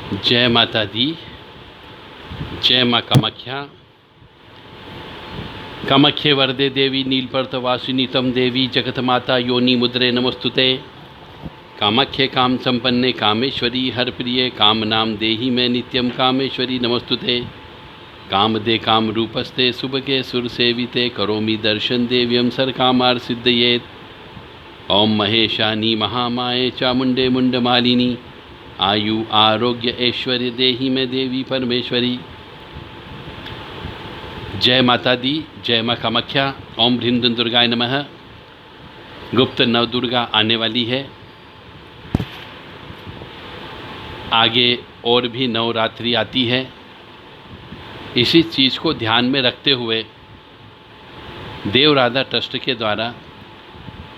जय माता दी। जय माँ कामाख्या। कामाख्ये वरदे देवी नीलपर्तवासिनी तम देवी जगत माता योनि मुद्रे नमस्तुते। कामाख्ये काम संपन्ने कामेश्वरी हर प्रिय काम नाम देहि में नित्यम कामेश्वरी नमस्तुते। काम दे काम रूपस्ते शुभ के सुर सेविते करोमि दर्शन देव्यम सर कामार सिद्धयेत। ओम महेशानी महामाये चामुंडे मुंडमालिनी आयु आरोग्य ऐश्वर्य देहि में देवी परमेश्वरी। जय माता दी। जय माँ कामाख्या। ओम ह्रीं दुं दुर्गाय नमः। गुप्त नवदुर्गा आने वाली है। आगे और भी नवरात्रि आती है। इसी चीज़ को ध्यान में रखते हुए देव राधा ट्रस्ट के द्वारा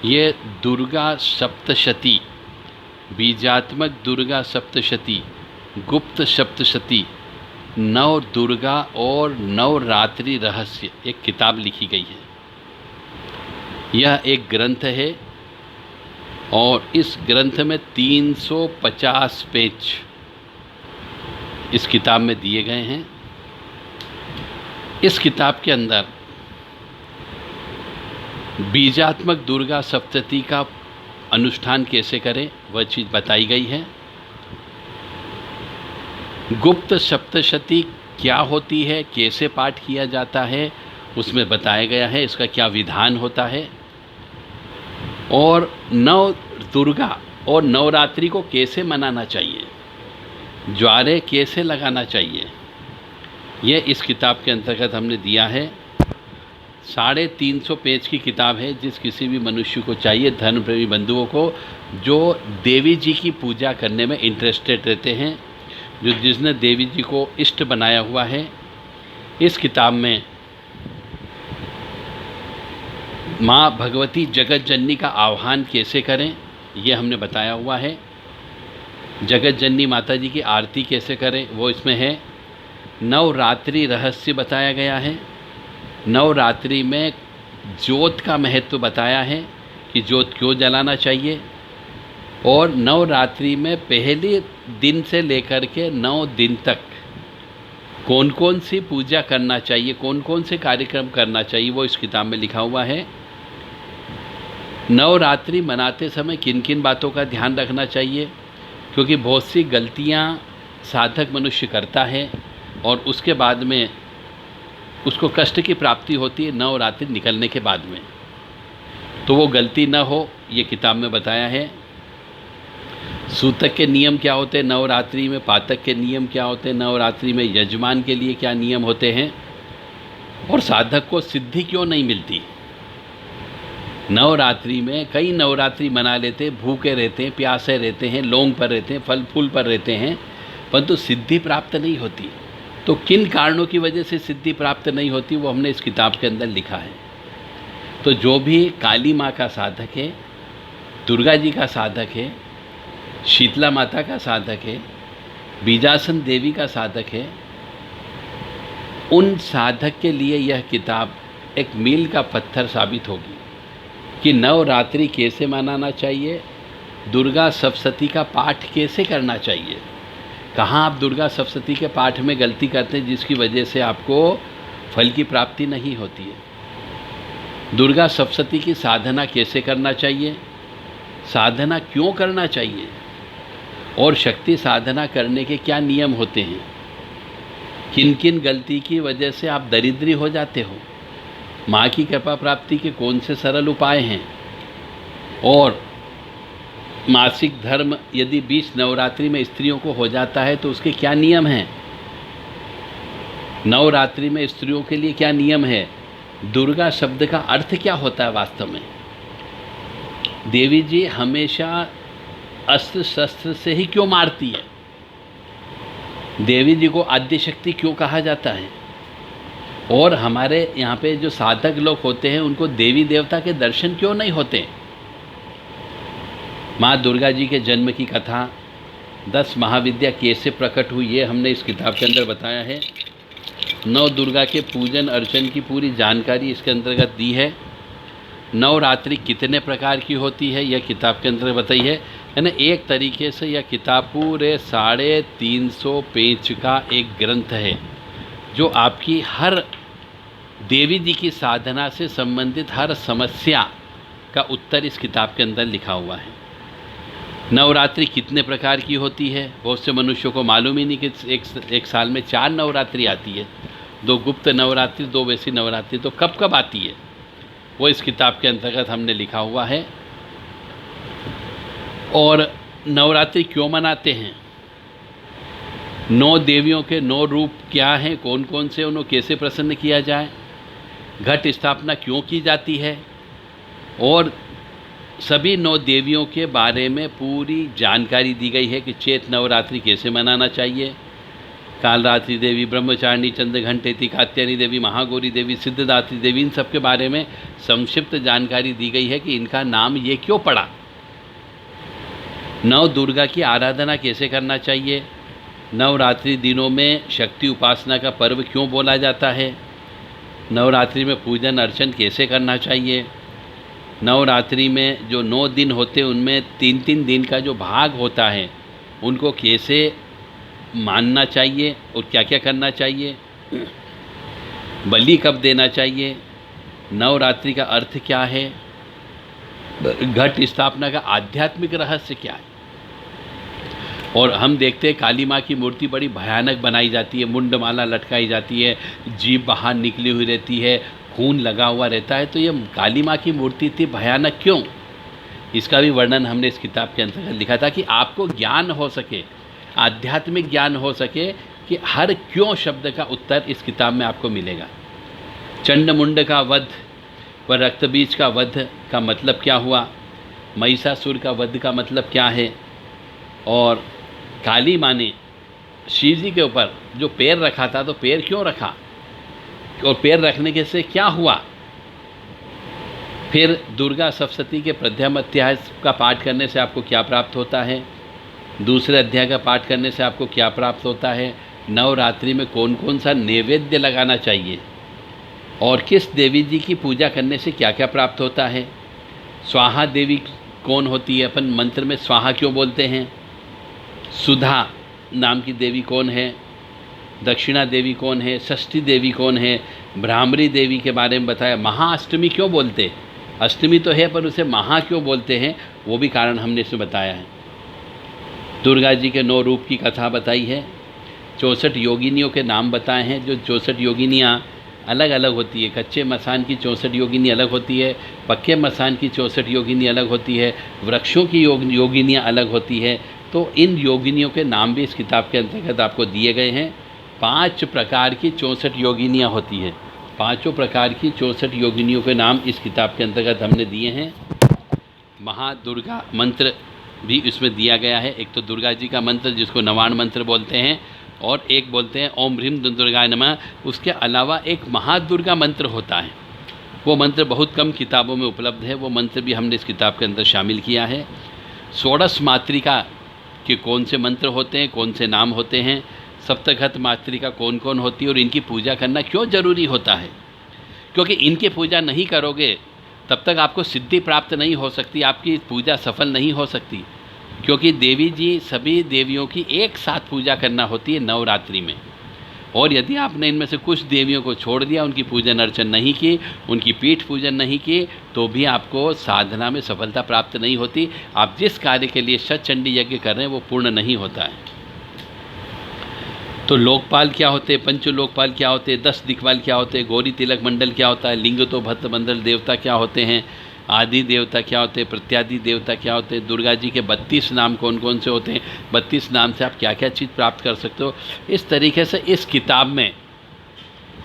ये दुर्गा सप्तशती, बीजात्मक दुर्गा सप्तशती, गुप्त सप्तशती, नव दुर्गा और नवरात्रि रहस्य एक किताब लिखी गई है। यह एक ग्रंथ है और इस ग्रंथ में 350 पेज इस किताब में दिए गए हैं। इस किताब के अंदर बीजात्मक दुर्गा सप्तशती का अनुष्ठान कैसे करें वह चीज़ बताई गई है। गुप्त सप्तशती क्या होती है, कैसे पाठ किया जाता है उसमें बताया गया है, इसका क्या विधान होता है, और नव दुर्गा और नवरात्रि को कैसे मनाना चाहिए, ज्वारे कैसे लगाना चाहिए, ये इस किताब के अंतर्गत हमने दिया है। 350 पेज की किताब है। जिस किसी भी मनुष्य को चाहिए, धर्म प्रेमी बंधुओं को जो देवी जी की पूजा करने में इंटरेस्टेड रहते हैं, जिसने देवी जी को इष्ट बनाया हुआ है, इस किताब में माँ भगवती जगत जननी का आह्वान कैसे करें ये हमने बताया हुआ है। जगत जननी माता जी की आरती कैसे करें वो इसमें है। नवरात्रि रहस्य बताया गया है। नवरात्रि में ज्योत का महत्व बताया है कि ज्योत क्यों जलाना चाहिए, और नवरात्रि में पहले दिन से लेकर के 9 दिन तक कौन कौन सी पूजा करना चाहिए, कौन कौन से कार्यक्रम करना चाहिए, वो इस किताब में लिखा हुआ है। नवरात्रि मनाते समय किन किन बातों का ध्यान रखना चाहिए, क्योंकि बहुत सी गलतियां साधक मनुष्य करता है और उसके बाद में उसको कष्ट की प्राप्ति होती है नवरात्रि निकलने के बाद में। तो वो गलती न हो ये किताब में बताया है। सूतक के नियम क्या होते हैं नवरात्रि में, पातक के नियम क्या होते हैं नवरात्रि में, यजमान के लिए क्या नियम होते हैं, और साधक को सिद्धि क्यों नहीं मिलती। नवरात्रि में कई नवरात्रि मना लेते हैं, भूखे रहते हैं, प्यासे रहते हैं, लौंग पर रहते हैं, फल फूल पर रहते हैं, परंतु सिद्धि प्राप्त नहीं होती। तो किन कारणों की वजह से सिद्धि प्राप्त नहीं होती वो हमने इस किताब के अंदर लिखा है। तो जो भी काली माँ का साधक है, दुर्गा जी का साधक है, शीतला माता का साधक है, बीजासन देवी का साधक है, उन साधक के लिए यह किताब एक मील का पत्थर साबित होगी कि नवरात्रि कैसे मनाना चाहिए, दुर्गा सप्तशती का पाठ कैसे करना चाहिए, कहाँ आप दुर्गा सप्तशती के पाठ में गलती करते हैं जिसकी वजह से आपको फल की प्राप्ति नहीं होती है। दुर्गा सप्तशती की साधना कैसे करना चाहिए, साधना क्यों करना चाहिए, और शक्ति साधना करने के क्या नियम होते हैं, किन किन गलती की वजह से आप दरिद्री हो जाते हो, माँ की कृपा प्राप्ति के कौन से सरल उपाय हैं, और मासिक धर्म यदि 20 नवरात्रि में स्त्रियों को हो जाता है तो उसके क्या नियम हैं, नवरात्रि में स्त्रियों के लिए क्या नियम है, दुर्गा शब्द का अर्थ क्या होता है वास्तव में, देवी जी हमेशा अस्त्र शस्त्र से ही क्यों मारती है, देवी जी को आद्य शक्ति क्यों कहा जाता है, और हमारे यहाँ पे जो साधक लोग होते हैं उनको देवी देवता के दर्शन क्यों नहीं होते। माँ दुर्गा जी के जन्म की कथा, 10 महाविद्या कैसे प्रकट हुई ये हमने इस किताब के अंदर बताया है। नव दुर्गा के पूजन अर्चन की पूरी जानकारी इसके अंतर्गत दी है। नवरात्रि कितने प्रकार की होती है यह किताब के अंदर बताई है। है ना। एक तरीके से यह किताब पूरे 350 पेज का एक ग्रंथ है, जो आपकी हर देवी जी की साधना से संबंधित हर समस्या का उत्तर इस किताब के अंदर लिखा हुआ है। नवरात्रि कितने प्रकार की होती है, बहुत से मनुष्यों को मालूम ही नहीं कि एक साल में 4 नवरात्रि आती है, 2 गुप्त नवरात्रि, 2 वैसी नवरात्रि, तो कब कब आती है वो इस किताब के अंतर्गत हमने लिखा हुआ है। और नवरात्रि क्यों मनाते हैं, 9 देवियों के 9 रूप क्या हैं, कौन कौन से, उन्हें कैसे प्रसन्न किया जाए, घट स्थापना क्यों की जाती है, और सभी 9 देवियों के बारे में पूरी जानकारी दी गई है कि चैत नवरात्रि कैसे मनाना चाहिए। कालरात्रि देवी, ब्रह्मचारिणी, चंद्रघंटेति, कात्यायनी देवी, महागौरी देवी, सिद्धदात्री देवी, इन सब के बारे में संक्षिप्त जानकारी दी गई है कि इनका नाम ये क्यों पड़ा। 9 दुर्गा की आराधना कैसे करना चाहिए, नवरात्रि दिनों में शक्ति उपासना का पर्व क्यों बोला जाता है, नवरात्रि में पूजन अर्चन कैसे करना चाहिए, नवरात्रि में जो 9 दिन होते हैं उनमें 3-3 दिन का जो भाग होता है उनको कैसे मानना चाहिए और क्या क्या करना चाहिए, बलि कब देना चाहिए, नवरात्रि का अर्थ क्या है, घट स्थापना का आध्यात्मिक रहस्य क्या है। और हम देखते हैं काली माँ की मूर्ति बड़ी भयानक बनाई जाती है, मुंडमाला लटकाई जाती है, जीभ बाहर निकली हुई रहती है, खून लगा हुआ रहता है। तो ये काली माँ की मूर्ति इतनी भयानक क्यों, इसका भी वर्णन हमने इस किताब के अंतर्गत लिखा था कि आपको ज्ञान हो सके, आध्यात्मिक ज्ञान हो सके कि हर क्यों शब्द का उत्तर इस किताब में आपको मिलेगा। चंडमुंड का वध व रक्तबीज का वध का मतलब क्या हुआ, महिषासुर का वध का मतलब क्या है, और काली माँ ने शिव जी के ऊपर जो पैर रखा था तो पैर क्यों रखा, और पैर रखने के से क्या हुआ। फिर दुर्गा सप्तशती के प्रथम अध्याय का पाठ करने से आपको क्या प्राप्त होता है, दूसरे अध्याय का पाठ करने से आपको क्या प्राप्त होता है, नवरात्रि में कौन कौन सा नैवेद्य लगाना चाहिए, और किस देवी जी की पूजा करने से क्या क्या प्राप्त होता है, स्वाहा देवी कौन होती है, अपन मंत्र में स्वाहा क्यों बोलते हैं, सुधा नाम की देवी कौन है, दक्षिणा देवी कौन है, षष्ठी देवी कौन है, ब्राह्मणी देवी के बारे में बताया, महाअष्टमी क्यों बोलते, अष्टमी तो है पर उसे महा क्यों बोलते हैं, वो भी कारण हमने इसमें बताया है। दुर्गा जी के 9 रूप की कथा बताई है, 64 योगिनियों के नाम बताए हैं, जो 64 योगिनियाँ अलग अलग होती है। कच्चे मसान की 64 योगिनी अलग होती है, पक्के मसान की 64 योगिनी अलग होती है, वृक्षों की योगिनियाँ अलग होती है। तो इन योगिनियों के नाम भी इस किताब के अंतर्गत आपको दिए गए हैं। 5 प्रकार की 64 योगिनियाँ होती हैं, 5 प्रकार की 64 योगिनियों के नाम इस किताब के अंतर्गत हमने दिए हैं। महादुर्गा मंत्र भी इसमें दिया गया है। एक तो दुर्गा जी का मंत्र जिसको नवाण मंत्र बोलते हैं, और एक बोलते हैं ओम ह्रीम दुर्गाय नमः। उसके अलावा एक महादुर्गा मंत्र होता है, वो मंत्र बहुत कम किताबों में उपलब्ध है, वो मंत्र भी हमने इस किताब के अंदर शामिल किया है। षोडश मातृका के कौन से मंत्र होते हैं, कौन से नाम होते हैं, सप्तघत मातृका कौन कौन होती है, और इनकी पूजा करना क्यों जरूरी होता है, क्योंकि इनकी पूजा नहीं करोगे तब तक आपको सिद्धि प्राप्त नहीं हो सकती, आपकी पूजा सफल नहीं हो सकती, क्योंकि देवी जी सभी देवियों की एक साथ पूजा करना होती है नवरात्रि में। और यदि आपने इनमें से कुछ देवियों को छोड़ दिया, उनकी पूजन अर्चन नहीं की, उनकी पीठ पूजन नहीं की, तो भी आपको साधना में सफलता प्राप्त नहीं होती। आप जिस कार्य के लिए शतचंडी यज्ञ कर रहे हैं वो पूर्ण नहीं होता है। तो लोकपाल क्या होते हैं, पंच लोकपाल क्या होते हैं, 10 दिक्पाल क्या होते हैं, गौरी तिलक मंडल क्या होता है, लिंग तो भक्त मंडल देवता क्या होते हैं, आदि देवता क्या होते हैं, प्रत्यादि देवता क्या होते हैं, दुर्गा जी के 32 नाम कौन कौन से होते हैं, 32 नाम से आप क्या क्या चीज़ प्राप्त कर सकते हो। इस तरीके से इस किताब में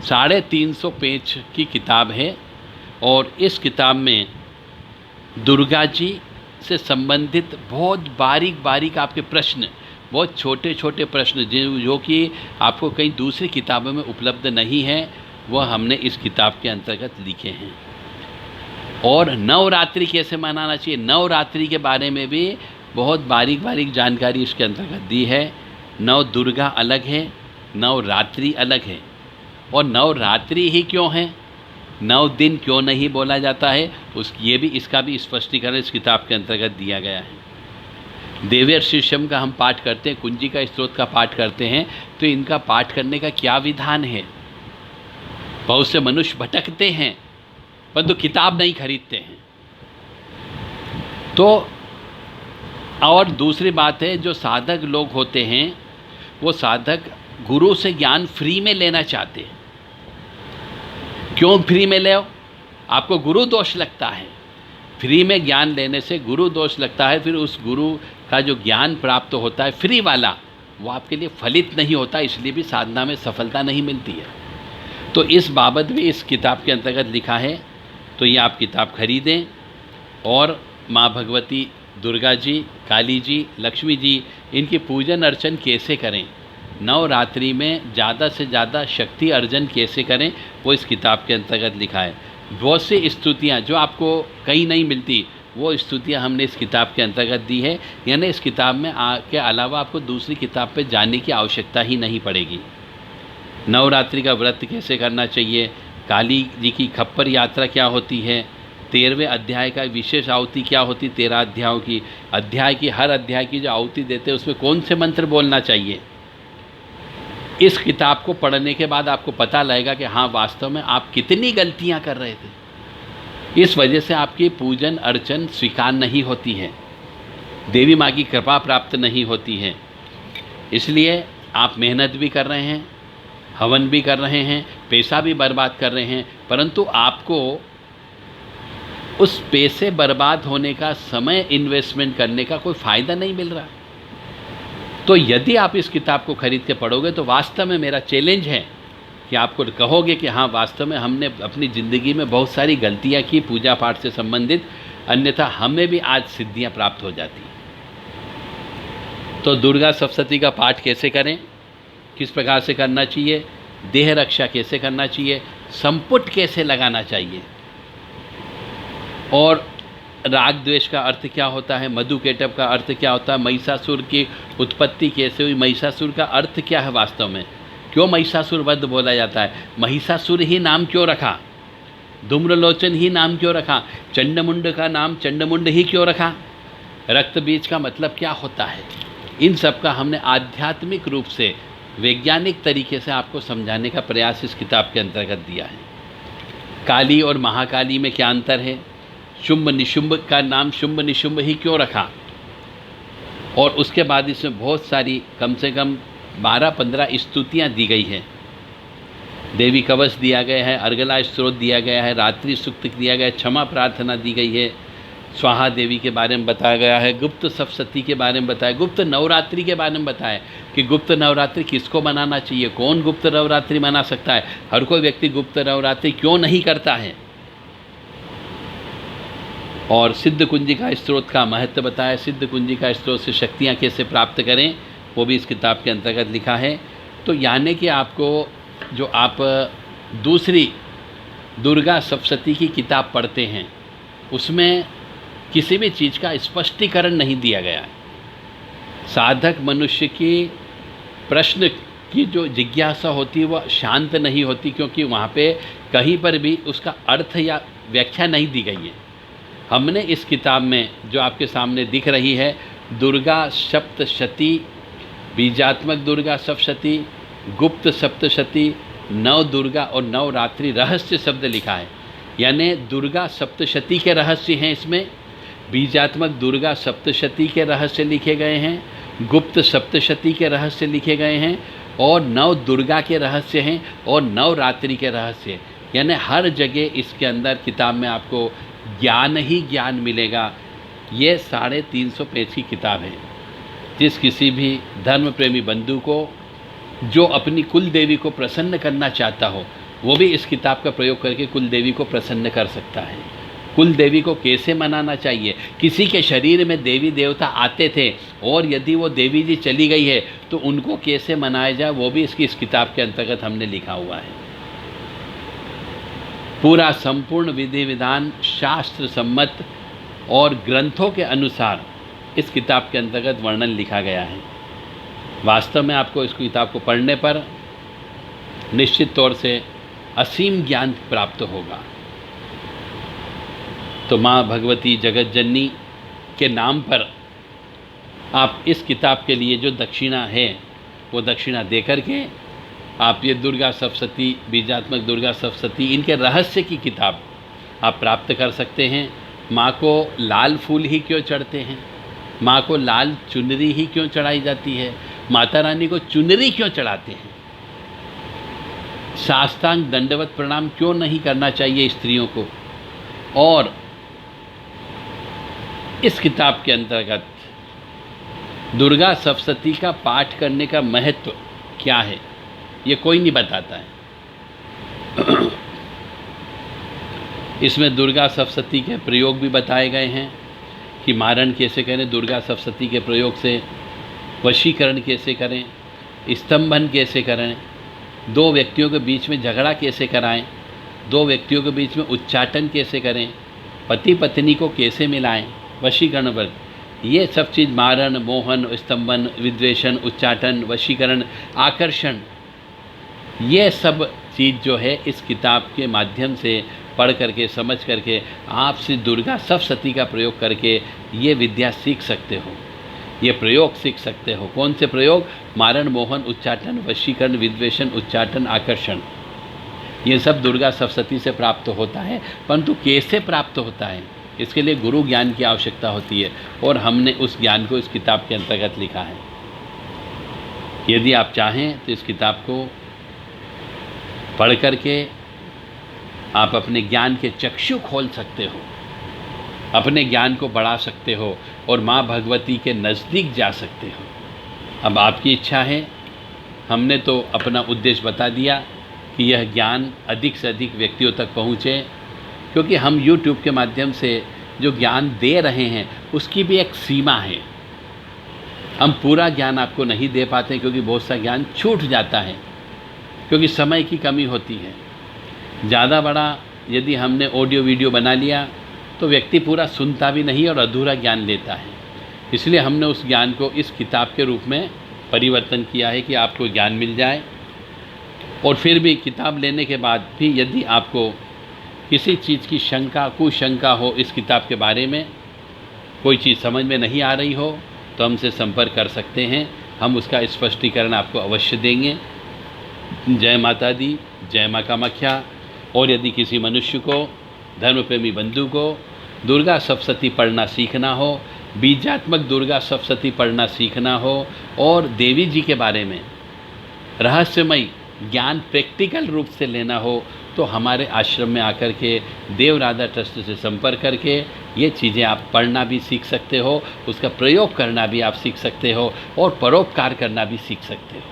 350 पेज की किताब है, और इस किताब में दुर्गा जी से संबंधित बहुत बारीक बारीक आपके प्रश्न, बहुत छोटे छोटे प्रश्न जो कि आपको कई दूसरी किताबों में उपलब्ध नहीं है, वह हमने इस किताब के अंतर्गत लिखे हैं। और नवरात्रि कैसे मनाना चाहिए, नवरात्रि के बारे में भी बहुत बारीक बारीक जानकारी इसके अंतर्गत दी है। नव दुर्गा अलग है, नवरात्रि अलग है, और नवरात्रि ही क्यों है, 9 दिन क्यों नहीं बोला जाता है, इसका भी स्पष्टीकरण इस किताब के अंतर्गत दिया गया है। देव्यर शीर्षम का हम पाठ करते हैं, कुंजी का स्तोत्र का पाठ करते हैं, तो इनका पाठ करने का क्या विधान है। बहुत से मनुष्य भटकते हैं परंतु किताब नहीं खरीदते हैं। तो और दूसरी बात है, जो साधक लोग होते हैं वो साधक गुरु से ज्ञान फ्री में लेना चाहते हैं। क्यों फ्री में ले? आपको गुरु दोष लगता है। फ्री में ज्ञान लेने से गुरु दोष लगता है, फिर उस गुरु का जो ज्ञान प्राप्त होता है फ्री वाला, वो आपके लिए फलित नहीं होता, इसलिए भी साधना में सफलता नहीं मिलती है। तो इस बाबत भी इस किताब के अंतर्गत लिखा है। तो ये आप किताब खरीदें और माँ भगवती, दुर्गा जी, काली जी, लक्ष्मी जी, इनकी पूजन अर्चन कैसे करें, नवरात्रि में ज़्यादा से ज़्यादा शक्ति अर्जन कैसे करें, वो इस किताब के अंतर्गत लिखा है। बहुत सी स्तुतियाँ जो आपको कहीं नहीं मिलती, वो स्तुतियाँ हमने इस किताब के अंतर्गत दी है। यानी इस किताब में के अलावा आपको दूसरी किताब पे जाने की आवश्यकता ही नहीं पड़ेगी। नवरात्रि का व्रत कैसे करना चाहिए, काली जी की खप्पर यात्रा क्या होती है, 13वें अध्याय का विशेष आहुति क्या होती, 13 अध्यायों की, अध्याय की हर अध्याय की जो आहुति देते हैं उसमें कौन से मंत्र बोलना चाहिए। इस किताब को पढ़ने के बाद आपको पता लगेगा कि हाँ, वास्तव में आप कितनी गलतियाँ कर रहे थे। इस वजह से आपकी पूजन अर्चन स्वीकार नहीं होती है, देवी माँ की कृपा प्राप्त नहीं होती है। इसलिए आप मेहनत भी कर रहे हैं, हवन भी कर रहे हैं, पैसा भी बर्बाद कर रहे हैं, परंतु आपको उस पैसे बर्बाद होने का, समय इन्वेस्टमेंट करने का कोई फ़ायदा नहीं मिल रहा। तो यदि आप इस किताब को खरीद के पढ़ोगे तो वास्तव में मेरा चैलेंज है कि आपको कहोगे कि हाँ, वास्तव में हमने अपनी ज़िंदगी में बहुत सारी गलतियाँ की पूजा पाठ से संबंधित, अन्यथा हमें भी आज सिद्धियाँ प्राप्त हो जाती। तो दुर्गा सप्तशती का पाठ कैसे करें, किस प्रकार से करना चाहिए, देह रक्षा कैसे करना चाहिए, संपुट कैसे लगाना चाहिए, और राग द्वेष का अर्थ क्या होता है, मधुकेटभ का अर्थ क्या होता है, महिषासुर की उत्पत्ति कैसे हुई, महिषासुर का अर्थ क्या है वास्तव में, क्यों महिषासुर वध बोला जाता है, महिषासुर ही नाम क्यों रखा, धूम्रलोचन ही नाम क्यों रखा, चंडमुंड का नाम चंडमुंड ही क्यों रखा, रक्त बीज का मतलब क्या होता है। इन सब का हमने आध्यात्मिक रूप से, वैज्ञानिक तरीके से आपको समझाने का प्रयास इस किताब के अंतर्गत दिया है। काली और महाकाली में क्या अंतर है, शुंभ निशुंभ का नाम शुंभ निशुंभ ही क्यों रखा, और उसके बाद इसमें बहुत सारी, कम से कम 12-15 स्तुतियाँ दी गई हैं। देवी कवच दिया गया है, अर्गला स्त्रोत दिया गया है, रात्रि सूक्त दिया गया है, क्षमा प्रार्थना दी गई है, स्वाहा देवी के बारे में बताया गया है, गुप्त सप्तशती के बारे में बताया, गुप्त नवरात्रि के बारे में बताया कि गुप्त नवरात्रि किसको मनाना चाहिए, कौन गुप्त नवरात्रि मना सकता है, हर कोई व्यक्ति गुप्त नवरात्रि क्यों नहीं करता है, और सिद्ध कुंजी का स्त्रोत का महत्व बताया, सिद्ध कुंजी का स्त्रोत से शक्तियाँ कैसे प्राप्त करें, वो भी इस किताब के अंतर्गत लिखा है। तो यानी कि आपको, जो आप दूसरी दुर्गा सप्तशती की किताब पढ़ते हैं उसमें किसी भी चीज़ का स्पष्टीकरण नहीं दिया गया है। साधक मनुष्य की प्रश्न की जो जिज्ञासा होती है वह शांत नहीं होती, क्योंकि वहाँ पे कहीं पर भी उसका अर्थ या व्याख्या नहीं दी गई है। हमने इस किताब में जो आपके सामने दिख रही है, दुर्गा सप्तशती, बीजात्मक दुर्गा सप्तशती, गुप्त सप्तशती, नव दुर्गा और नवरात्रि रहस्य शब्द लिखा है। यानी दुर्गा सप्तशती के रहस्य हैं इसमें, बीजात्मक दुर्गा सप्तशती के रहस्य लिखे गए हैं, गुप्त सप्तशती के रहस्य लिखे गए हैं, और नव दुर्गा के रहस्य हैं, और नवरात्रि के रहस्य। यानी हर जगह इसके अंदर किताब में आपको ज्ञान ही ज्ञान मिलेगा। ये 350 पेज की किताब है। जिस किसी भी धर्म प्रेमी बंधु को जो अपनी कुल देवी को प्रसन्न करना चाहता हो, वो भी इस किताब का प्रयोग करके कुल देवी को प्रसन्न कर सकता है। कुल देवी को कैसे मनाना चाहिए, किसी के शरीर में देवी देवता आते थे और यदि वो देवी जी चली गई है तो उनको कैसे मनाया जाए, वो भी इस किताब के अंतर्गत हमने लिखा हुआ है। पूरा संपूर्ण विधि विधान शास्त्र सम्मत और ग्रंथों के अनुसार इस किताब के अंतर्गत वर्णन लिखा गया है। वास्तव में आपको इस किताब को पढ़ने पर निश्चित तौर से असीम ज्ञान प्राप्त होगा। तो माँ भगवती जगत जननी के नाम पर आप इस किताब के लिए जो दक्षिणा है वो दक्षिणा दे करके आप ये दुर्गा सप्तशती, बीजात्मक दुर्गा सप्तशती, इनके रहस्य की किताब आप प्राप्त कर सकते हैं। माँ को लाल फूल ही क्यों चढ़ते हैं, माँ को लाल चुनरी ही क्यों चढ़ाई जाती है, माता रानी को चुनरी क्यों चढ़ाते हैं, साष्टांग दंडवत प्रणाम क्यों नहीं करना चाहिए स्त्रियों को, और इस किताब के अंतर्गत दुर्गा सप्तशती का पाठ करने का महत्व क्या है ये कोई नहीं बताता है। इसमें दुर्गा सप्तशती के प्रयोग भी बताए गए हैं कि मारण कैसे करें, दुर्गा सप्तशती के प्रयोग से वशीकरण कैसे करें, स्तंभन कैसे करें, दो व्यक्तियों के बीच में झगड़ा कैसे कराएं, दो व्यक्तियों के बीच में उच्चाटन कैसे करें, पति पत्नी को कैसे मिलाएं, वशीकरण पर ये सब चीज़, मारण, मोहन, स्तंभन, विद्वेषण, उच्चाटन, वशीकरण, आकर्षण, ये सब चीज़ जो है इस किताब के माध्यम से पढ़ करके, समझ करके आप श्री दुर्गा सप्तशती का प्रयोग करके ये विद्या सीख सकते हो, ये प्रयोग सीख सकते हो। कौन से प्रयोग? मारण, मोहन, उच्चाटन, वशीकरण, विद्वेषण, उच्चाटन, आकर्षण, ये सब दुर्गा सप्तशती से प्राप्त होता है। परंतु कैसे प्राप्त होता है, इसके लिए गुरु ज्ञान की आवश्यकता होती है, और हमने उस ज्ञान को इस किताब के अंतर्गत लिखा है। यदि आप चाहें तो इस किताब को पढ़ करके आप अपने ज्ञान के चक्षु खोल सकते हो, अपने ज्ञान को बढ़ा सकते हो और माँ भगवती के नज़दीक जा सकते हो। अब आपकी इच्छा है, हमने तो अपना उद्देश्य बता दिया कि यह ज्ञान अधिक से अधिक व्यक्तियों तक पहुँचे, क्योंकि हम YouTube के माध्यम से जो ज्ञान दे रहे हैं उसकी भी एक सीमा है। हम पूरा ज्ञान आपको नहीं दे पाते क्योंकि बहुत सा ज्ञान छूट जाता है, क्योंकि समय की कमी होती है। ज़्यादा बड़ा यदि हमने ऑडियो वीडियो बना लिया तो व्यक्ति पूरा सुनता भी नहीं और अधूरा ज्ञान लेता है। इसलिए हमने उस ज्ञान को इस किताब के रूप में परिवर्तन किया है कि आपको ज्ञान मिल जाए। और फिर भी किताब लेने के बाद भी यदि आपको किसी चीज़ की शंका, कुशंका हो, इस किताब के बारे में कोई चीज़ समझ में नहीं आ रही हो, तो हमसे संपर्क कर सकते हैं, हम उसका स्पष्टीकरण आपको अवश्य देंगे। जय माता दी, जय माँ कामाख्या। और यदि किसी मनुष्य को, धर्म प्रेमी बंधु को दुर्गा सप्तशती पढ़ना सीखना हो, बीजात्मक दुर्गा सप्तशती पढ़ना सीखना हो और देवी जी के बारे में रहस्यमय ज्ञान प्रैक्टिकल रूप से लेना हो, तो हमारे आश्रम में आकर के देव राधा ट्रस्ट से संपर्क करके ये चीज़ें आप पढ़ना भी सीख सकते हो, उसका प्रयोग करना भी आप सीख सकते हो और परोपकार करना भी सीख सकते हो।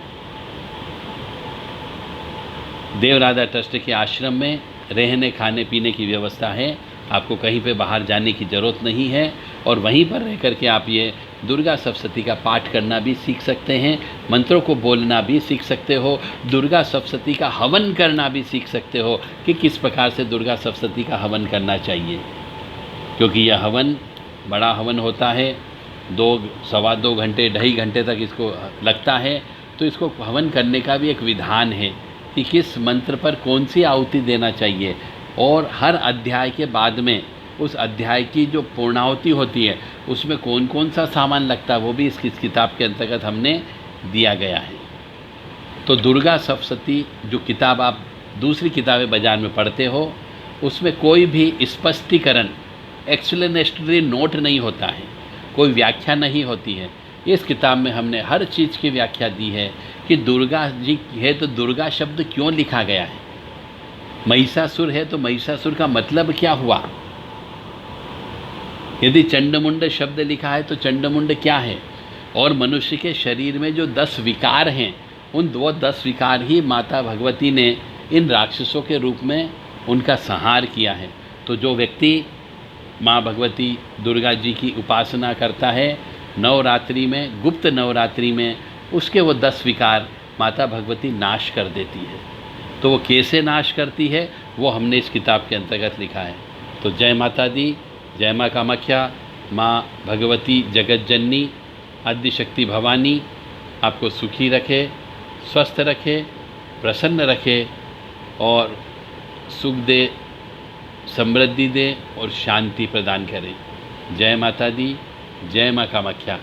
देव राधा ट्रस्ट के आश्रम में रहने, खाने पीने की व्यवस्था है, आपको कहीं पे बाहर जाने की ज़रूरत नहीं है, और वहीं पर रह कर के आप ये दुर्गा सप्तशती का पाठ करना भी सीख सकते हैं, मंत्रों को बोलना भी सीख सकते हो, दुर्गा सप्तशती का हवन करना भी सीख सकते हो कि किस प्रकार से दुर्गा सप्तशती का हवन करना चाहिए। क्योंकि यह हवन बड़ा हवन होता है, 2-2.25 घंटे, 2.5 घंटे तक इसको लगता है। तो इसको हवन करने का भी एक विधान है कि किस मंत्र पर कौन सी आहुति देना चाहिए, और हर अध्याय के बाद में उस अध्याय की जो पूर्णाहुति होती है उसमें कौन कौन सा सामान लगता है, वो भी इस किताब के अंतर्गत हमने दिया गया है। तो दुर्गा सप्तशती जो किताब आप दूसरी किताबें बाज़ार में पढ़ते हो, उसमें कोई भी स्पष्टीकरण, एक्सप्लेनेटरी नोट नहीं होता है, कोई व्याख्या नहीं होती है। इस किताब में हमने हर चीज़ की व्याख्या दी है कि दुर्गा जी है तो दुर्गा शब्द क्यों लिखा गया है, महिषासुर है तो महिषासुर का मतलब क्या हुआ, यदि चंडमुंड शब्द लिखा है तो चंडमुंड क्या है, और मनुष्य के शरीर में जो 10 विकार हैं, उन 10 विकार ही माता भगवती ने इन राक्षसों के रूप में उनका संहार किया है। तो जो व्यक्ति माँ भगवती दुर्गा जी की उपासना करता है नवरात्रि में, गुप्त नवरात्रि में, उसके वो 10 विकार माता भगवती नाश कर देती है। तो वो कैसे नाश करती है वो हमने इस किताब के अंतर्गत लिखा है। तो जय माता दी, जय माँ कामाख्या, माँ भगवती जगत जननी आदिशक्ति भवानी आपको सुखी रखे, स्वस्थ रखे, प्रसन्न रखे और सुख दे, समृद्धि दे और शांति प्रदान करें। जय माता दी, जय माँ कामाख्या।